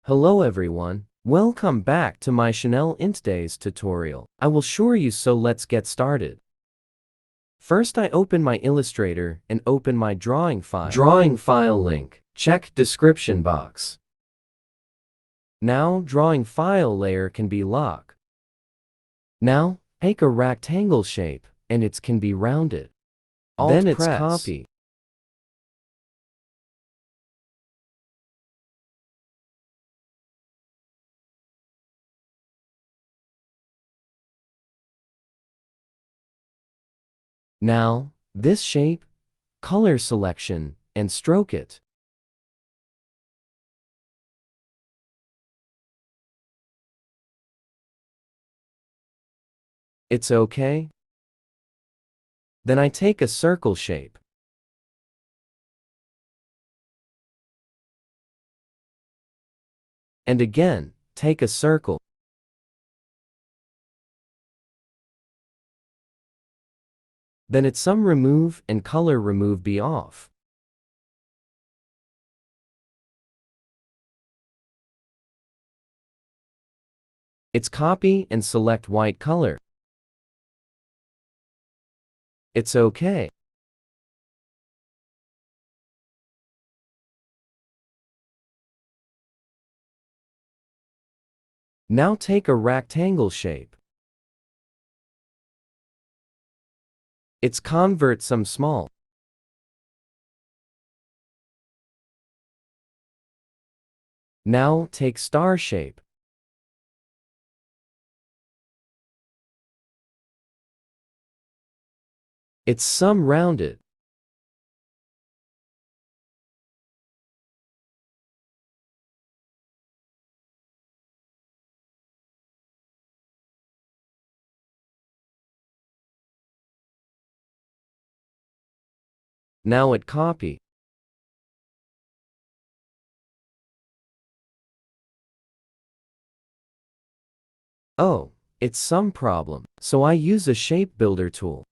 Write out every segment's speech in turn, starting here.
Hello everyone, welcome back to my Chanel in today's tutorial. I will show you, so let's get started. First I open my Illustrator and open my drawing file. Drawing file link, check description box. Now drawing file layer can be locked. Now take a rectangle shape and it can be rounded. Then it's copy. Now, this shape, color selection, and stroke it. It's okay? Then I take a circle shape. And again, take a circle. Then it's some remove and color remove be off. It's copy and select white color. It's okay. Now take a rectangle shape. It's convert some small. Now take star shape. It's some rounded. Now it copy. Oh, it's some problem, so I use a shape builder tool.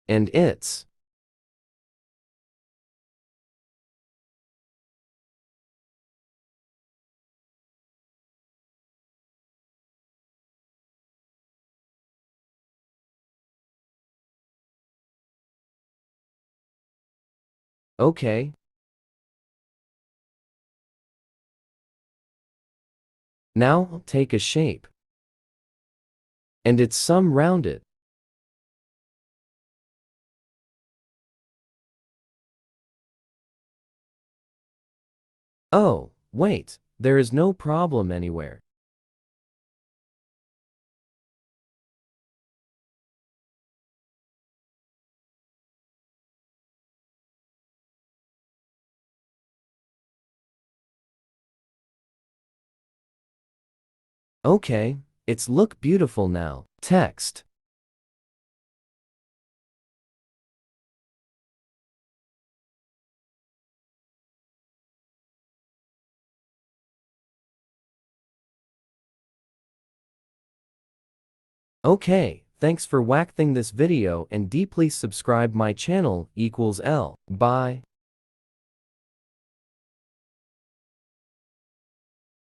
And it's okay. Now take a shape. And it's some rounded. Oh, wait, there is no problem anywhere. Okay, it's look beautiful now. Text. Okay, thanks for watching this video and deeply subscribe my channel equals L. Bye.